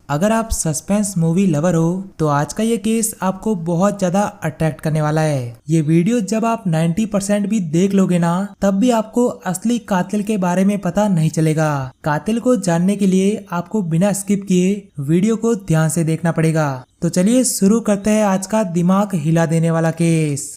अगर आप suspense movie lover हो तो आज का ये केस आपको बहुत ज्यादा अट्रैक्ट करने वाला है। ये वीडियो जब आप 90% भी देख लोगे ना, तब भी आपको असली कातिल के बारे में पता नहीं चलेगा। कातिल को जानने के लिए आपको बिना स्किप किए वीडियो को ध्यान से देखना पड़ेगा। तो चलिए शुरू करते हैं आज का दिमाग हिला देने वाला केस।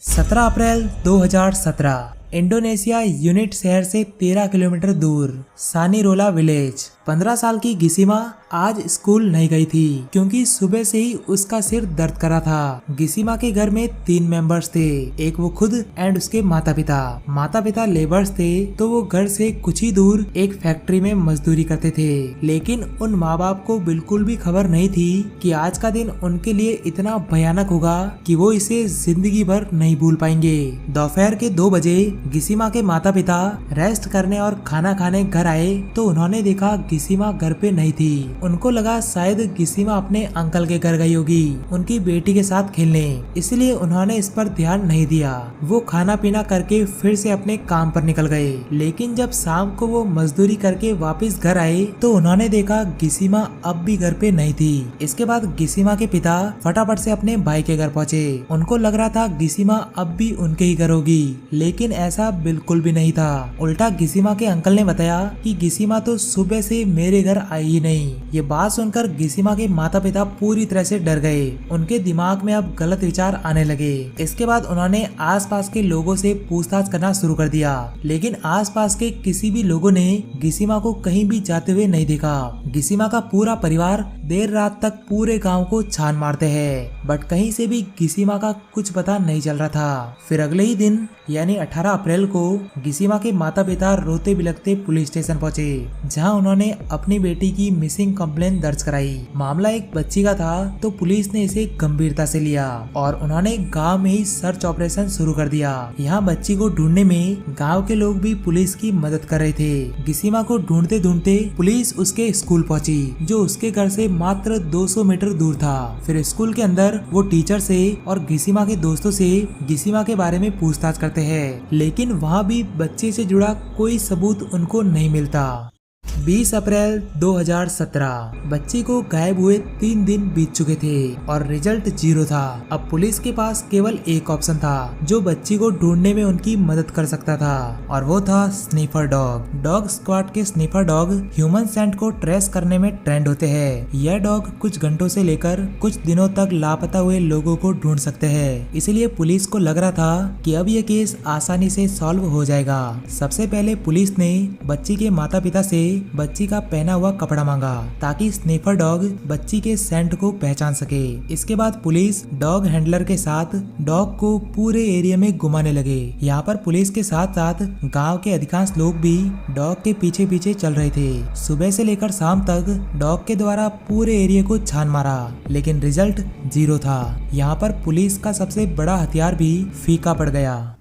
17 अप्रैल 2017 इंडोनेशिया यूनिट शहर से 13 किलोमीटर दूर सानीरोला विलेज। 15 साल की गिसिमा आज स्कूल नहीं गई थी क्योंकि सुबह से ही उसका सिर दर्द कर रहा था। गिसिमा के घर में 3 मेंबर्स थे, एक वो खुद एंड उसके माता पिता। माता पिता लेबर्स थे तो वो घर से कुछ ही दूर एक फैक्ट्री में मजदूरी करते थे। लेकिन उन माँ बाप को बिल्कुल भी खबर नहीं थी कि आज का दिन उनके लिए इतना भयानक होगा कि वो इसे जिंदगी भर नहीं भूल पाएंगे। दोपहर के 2 बजे गिसिमा के माता पिता रेस्ट करने और खाना खाने घर आए तो उन्होंने देखा गिसिमा घर पे नहीं थी। उनको लगा शायद गिसिमा अपने अंकल के घर गई होगी उनकी बेटी के साथ खेलने, इसलिए उन्होंने इस पर ध्यान नहीं दिया। वो खाना पीना करके फिर से अपने काम पर निकल गए। लेकिन जब शाम को वो मजदूरी करके वापस घर आए तो उन्होंने देखा गिसिमा अब भी घर पे नहीं थी। इसके बाद गिसिमा के पिता फटाफट से अपने भाई के घर पहुँचे। उनको लग रहा था गिसिमा अब भी उनके ही घर होगी, लेकिन ऐसा बिल्कुल भी नहीं था। उल्टा गिसिमा के अंकल ने बताया कि गिसिमा तो सुबह से मेरे घर आई ही नहीं। ये बात सुनकर गिसिमा के माता पिता पूरी तरह से डर गए। उनके दिमाग में अब गलत विचार आने लगे। इसके बाद उन्होंने आसपास के लोगों से पूछताछ करना शुरू कर दिया, लेकिन आसपास के किसी भी लोगों ने गिसिमा को कहीं भी जाते हुए नहीं देखा। गिसिमा का पूरा परिवार देर रात तक पूरे गांव को छान मारते हैं, बट कहीं से भी गिसिमा का कुछ पता नहीं चल रहा था। फिर अगले ही दिन यानी 18 अप्रैल को गिसिमा के माता पिता रोते बिलखते पुलिस स्टेशन पहुंचे, जहां उन्होंने अपनी बेटी की मिसिंग कंप्लेंट दर्ज कराई। मामला एक बच्ची का था तो पुलिस ने इसे गंभीरता से लिया और उन्होंने गांव में ही सर्च ऑपरेशन शुरू कर दिया। यहाँ बच्ची को ढूंढने में गांव के लोग भी पुलिस की मदद कर रहे थे। गिसिमा को ढूंढते ढूंढते पुलिस उसके स्कूल पहुंची, जो उसके घर से मात्र 200 मीटर दूर था। फिर स्कूल के अंदर वो टीचर से और गिसिमा के दोस्तों से गिसिमा के बारे में पूछताछ करते हैं, लेकिन वहाँ भी बच्चे से जुड़ा कोई सबूत उनको नहीं मिलता। 20 अप्रैल 2017 बच्ची को गायब हुए 3 दिन बीत चुके थे और रिजल्ट 0 था। अब पुलिस के पास केवल एक ऑप्शन था जो बच्ची को ढूंढने में उनकी मदद कर सकता था, और वो था स्नीफर डॉग। डॉग स्क्वाड के स्नीफर डॉग ह्यूमन सेंट को ट्रेस करने में ट्रेंड होते हैं। यह डॉग कुछ घंटों से लेकर कुछ दिनों तक लापता हुए लोगों को ढूंढ सकते हैं। इसलिए पुलिस को लग रहा था कि अब यह केस आसानी से सॉल्व हो जाएगा। सबसे पहले पुलिस ने बच्ची के माता पिता से बच्ची का पहना हुआ कपड़ा मांगा ताकि स्नीफर डॉग बच्ची के सेंट को पहचान सके। इसके बाद पुलिस डॉग हैंडलर के साथ डॉग को पूरे एरिया में घुमाने लगे। यहाँ पर पुलिस के साथ साथ गांव के अधिकांश लोग भी डॉग के पीछे पीछे चल रहे थे। सुबह से लेकर शाम तक डॉग के द्वारा पूरे एरिया को छान मारा, लेकिन रिजल्ट 0 था। यहाँ पर पुलिस का सबसे बड़ा हथियार भी फीका पड़ गया।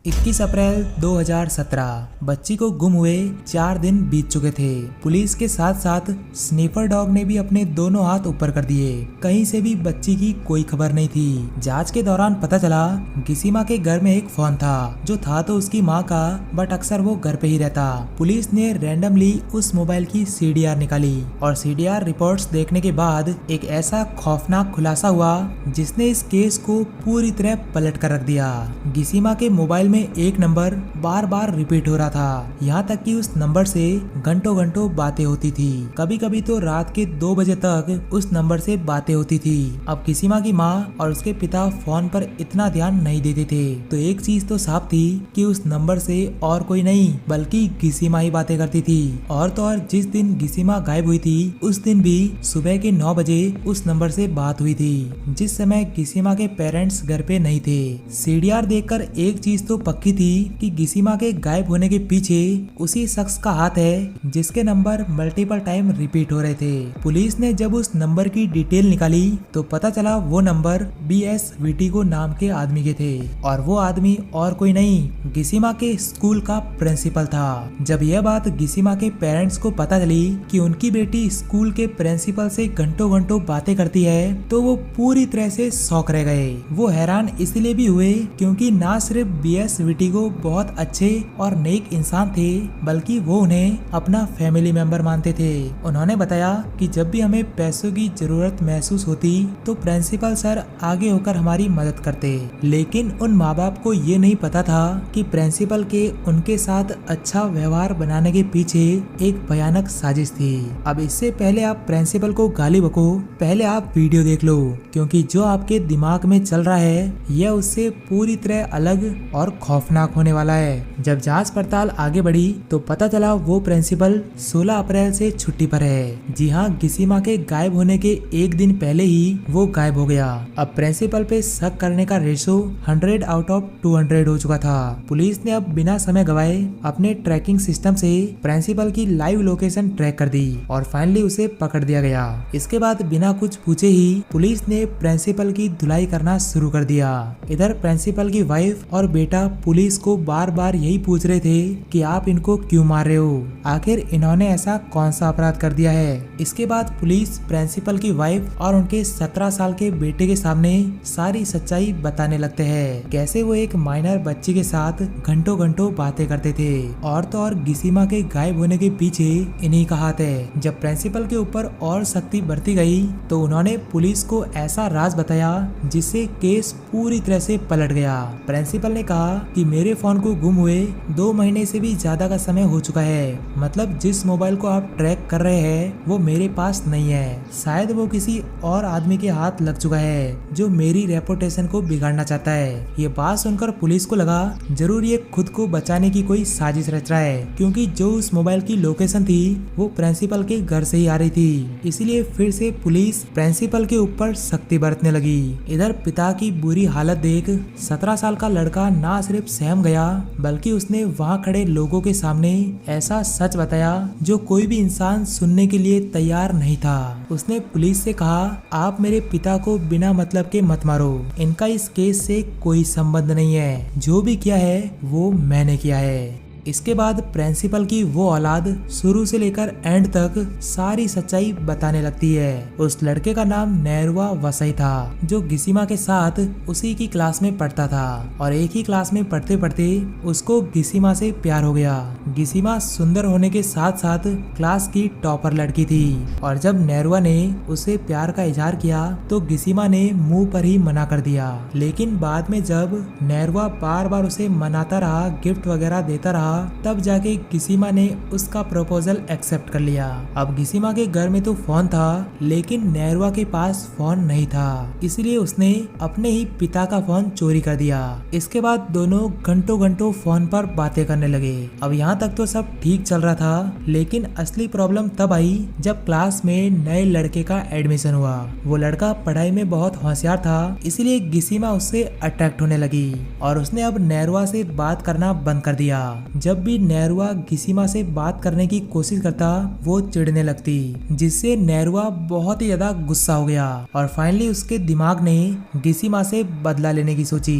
21 अप्रैल 2017 बच्ची को गुम हुए 4 दिन बीत चुके थे। पुलिस के साथ साथ स्नीफर डॉग ने भी अपने दोनों हाथ ऊपर कर दिए। कहीं से भी बच्ची की कोई खबर नहीं थी। जांच के दौरान पता चला गिसिमा के घर में एक फोन था, जो था तो उसकी माँ का, बट अक्सर वो घर पे ही रहता। पुलिस ने रैंडमली उस मोबाइल की CDR निकाली और CDR रिपोर्ट्स देखने के बाद एक ऐसा खौफनाक खुलासा हुआ जिसने इस केस को पूरी तरह पलट कर रख दिया। गिसिमा के मोबाइल में एक नंबर बार बार रिपीट हो रहा था, यहाँ तक कि उस नंबर से घंटों घंटों बातें होती थी। कभी कभी तो रात के 2 बजे तक उस नंबर से बातें होती थी। अब गिसिमा की माँ और उसके पिता फोन पर इतना ध्यान नहीं देते थे, तो एक चीज तो साफ थी कि उस नंबर से और कोई नहीं बल्कि गिसिमा ही बातें करती थी। और तो और जिस दिन गिसिमा गायब हुई थी उस दिन भी सुबह के 9 बजे उस नंबर से बात हुई थी, जिस समय गिसिमा के पेरेंट्स घर पे नहीं थे। CDR देखकर एक चीज तो पक्की थी कि गिसिमा के गायब होने के पीछे उसी शख्स का हाथ है जिसके नंबर मल्टीपल टाइम रिपीट हो रहे थे। पुलिस ने जब उस नंबर की डिटेल निकाली तो पता चला वो नंबर BS विटिगो नाम के आदमी के थे, और वो आदमी और कोई नहीं गिसिमा के स्कूल का प्रिंसिपल था। जब यह बात गिसिमा के पेरेंट्स को पता चली कि उनकी बेटी स्कूल के प्रिंसिपल से घंटों घंटों बातें करती है तो वो पूरी तरह से शॉक रह गए। वो हैरान इसलिए भी हुए क्योंकि ना सिर्फ BS पेरेंट्स विटिगो बहुत अच्छे और नेक इंसान थे, बल्कि वो उन्हें अपना फैमिली मेंबर मानते थे। उन्होंने बताया कि जब भी हमें पैसों की जरूरत महसूस होती तो प्रिंसिपल सर आगे होकर हमारी मदद करते, लेकिन उन माँ बाप को ये नहीं पता था कि प्रिंसिपल के उनके साथ अच्छा व्यवहार बनाने के पीछे एक भयानक साजिश थी। अब इससे पहले आप प्रिंसिपल को गाली बको, पहले आप वीडियो देख लो, क्योंकि जो आपके दिमाग में चल रहा है यह उससे पूरी तरह अलग और खौफनाक होने वाला है। जब जांच पड़ताल आगे बढ़ी तो पता चला वो प्रिंसिपल 16 अप्रैल से छुट्टी पर है। जी हाँ, गिसिमा के गायब होने के एक दिन पहले ही वो गायब हो गया। अब प्रिंसिपल पे शक करने का रेशो 100 आउट ऑफ 200 हो चुका था। पुलिस ने अब बिना समय गवाए अपने ट्रैकिंग सिस्टम से प्रिंसिपल की लाइव लोकेशन ट्रैक कर दी और फाइनली उसे पकड़ दिया गया। इसके बाद बिना कुछ पूछे ही पुलिस ने प्रिंसिपल की धुलाई करना शुरू कर दिया। इधर प्रिंसिपल की वाइफ और बेटा पुलिस को बार बार यही पूछ रहे थे कि आप इनको क्यों मार रहे हो, आखिर इन्होंने ऐसा कौन सा अपराध कर दिया है। इसके बाद पुलिस प्रिंसिपल की वाइफ और उनके 17 साल के बेटे के सामने सारी सच्चाई बताने लगते हैं, कैसे वो एक माइनर बच्ची के साथ घंटों घंटों बातें करते थे। और तो और गिसिमा के गायब होने के पीछे इन्हीं का हाथ है। जब प्रिंसिपल के ऊपर और सख्ती बढ़ती गई तो उन्होंने पुलिस को ऐसा राज बताया जिससे केस पूरी तरह से पलट गया। प्रिंसिपल ने कहा कि मेरे फोन को गुम हुए 2 महीने से भी ज्यादा का समय हो चुका है, मतलब जिस मोबाइल को आप ट्रैक कर रहे हैं वो मेरे पास नहीं है, शायद वो किसी और आदमी के हाथ लग चुका है जो मेरी रेपुटेशन को बिगाड़ना चाहता है। ये बात सुनकर पुलिस को लगा जरूर ये खुद को बचाने की कोई साजिश रच रहा है, क्योंकि जो उस मोबाइल की लोकेशन थी वो प्रिंसिपल के घर से ही आ रही थी। इसलिए फिर से पुलिस प्रिंसिपल के ऊपर सख्ती बरतने लगी। इधर पिता की बुरी हालत देख 17 साल का लड़का ना सिर्फ सहम गया बल्कि उसने वहाँ खड़े लोगों के सामने ऐसा सच बताया जो कोई भी इंसान सुनने के लिए तैयार नहीं था। उसने पुलिस से कहा, आप मेरे पिता को बिना मतलब के मत मारो, इनका इस केस से कोई संबंध नहीं है, जो भी किया है वो मैंने किया है। इसके बाद प्रिंसिपल की वो औलाद शुरू से लेकर एंड तक सारी सच्चाई बताने लगती है। उस लड़के का नाम नेरुआ वसई था, जो गिसिमा के साथ उसी की क्लास में पढ़ता था और एक ही क्लास में पढ़ते पढ़ते उसको गिसिमा से प्यार हो गया। गिसिमा सुंदर होने के साथ साथ क्लास की टॉपर लड़की थी और जब नेरुआ ने उसे प्यार का इजहार किया तो गिसिमा ने मुंह पर ही मना कर दिया। लेकिन बाद में जब नेरुआ बार बार उसे मनाता रहा, गिफ्ट वगैरह देता रहा, तब जाके गिसिमा ने उसका प्रपोजल एक्सेप्ट कर लिया। अब गिसिमा के घर में तो फोन था लेकिन नेरुआ के पास फोन नहीं था, इसलिए उसने अपने ही पिता का फोन चोरी कर दिया। इसके बाद दोनों घंटों घंटों फोन पर बातें करने लगे। अब यहाँ तक तो सब ठीक चल रहा था, लेकिन असली प्रॉब्लम तब आई जब क्लास में नए लड़के का एडमिशन हुआ। वो लड़का पढ़ाई में बहुत होशियार था, इसलिए गिसिमा उससे अट्रैक्ट होने लगी और उसने अब नेरुआ से बात करना बंद कर दिया। जब भी नेरुआ गिसिमा से बात करने की कोशिश करता वो चिढ़ने लगती, जिससे नेरुआ बहुत ही ज्यादा गुस्सा हो गया और फाइनली उसके दिमाग ने गिसिमा से बदला लेने की सोची।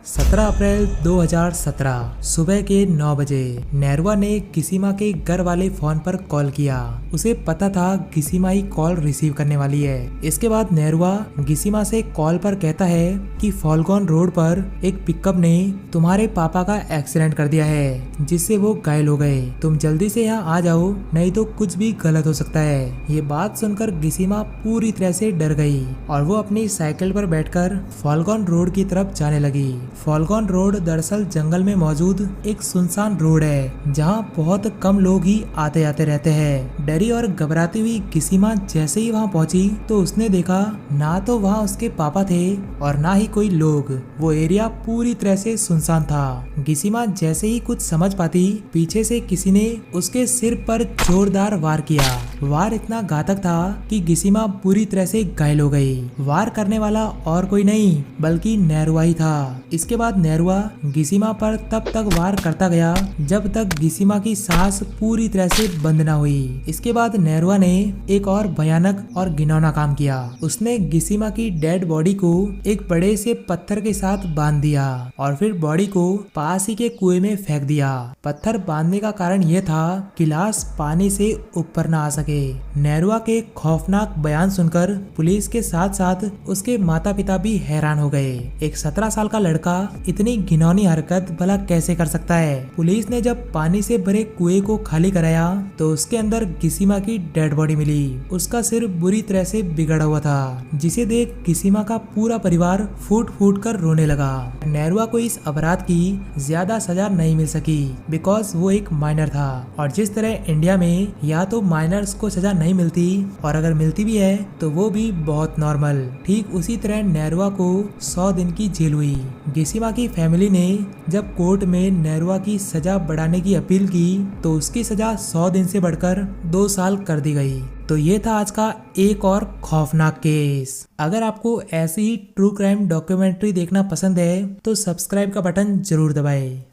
17 अप्रैल 2017 सुबह के 9 बजे नेरुआ ने गिसिमा के घर वाले फोन पर कॉल किया। उसे पता था गिसिमा ही कॉल रिसीव करने वाली है। इसके बाद नेरुआ गिसिमा से कॉल पर कहता है कि फॉल्गोन रोड पर एक पिकअप ने तुम्हारे पापा का एक्सीडेंट कर दिया है, जिससे वो घायल हो गए। तुम जल्दी से यहाँ आ जाओ, नहीं तो कुछ भी गलत हो सकता है। ये बात सुनकर गिसिमा पूरी तरह से डर गई और वो अपनी साइकिल पर बैठकर फॉल्गोन रोड की तरफ जाने लगी। फॉल्गोन रोड दरअसल जंगल में मौजूद एक सुनसान रोड है, जहाँ बहुत कम लोग ही आते जाते रहते हैं। डरी और घबराती हुई गिसिमा जैसे ही वहाँ पहुँची तो उसने देखा ना तो वहाँ उसके पापा थे और ना ही कोई लोग। वो एरिया पूरी तरह से सुनसान था। गिसिमा जैसे ही कुछ समझ पाती, पीछे से किसी ने उसके सिर पर जोरदार वार किया। वार इतना घातक था कि गिसिमा पूरी तरह से घायल हो गई। वार करने वाला और कोई नहीं बल्कि नेरुआ ही था। इसके बाद नेरुआ गिसिमा पर तब तक वार करता गया जब तक गिसिमा की सांस पूरी तरह से बंद न हुई। इसके बाद नेरुआ ने एक और भयानक और घिनौना काम किया। उसने गिसिमा की डेड बॉडी को एक बड़े से पत्थर के साथ बांध दिया और फिर बॉडी को पास ही के कुएं में फेंक दिया। पत्थर बांधने का कारण यह था कि लाश पानी से ऊपर न आ सके। सके। नैरुआ के खौफनाक बयान सुनकर पुलिस के साथ साथ उसके माता पिता भी हैरान हो गए। एक 17 साल का लड़का इतनी घिनौनी हरकत भला कैसे कर सकता है। पुलिस ने जब पानी से भरे कुएं को खाली कराया तो उसके अंदर गिसिमा की डेड बॉडी मिली। उसका सिर बुरी तरह से बिगड़ा हुआ था, जिसे देख गिसिमा का पूरा परिवार फूट फूट कर रोने लगा। नैरुआ को इस अपराध की ज्यादा सजा नहीं मिल सकी बिकॉज वो एक माइनर था, और जिस तरह इंडिया में या तो माइनर्स को सजा नहीं मिलती और अगर मिलती भी है तो वो भी बहुत नॉर्मल, ठीक उसी तरह नैरुआ को 100 दिन की जेल हुई। गिसिमा की फैमिली ने जब कोर्ट में नैरुआ की सजा बढ़ाने की अपील की तो उसकी सजा 100 दिन से बढ़कर 2 साल कर दी गई। तो ये था आज का एक और खौफनाक केस। अगर आपको ऐसी ही ट्रू क्राइम डॉक्यूमेंट्री देखना पसंद है तो सब्सक्राइब का बटन जरूर दबाएं।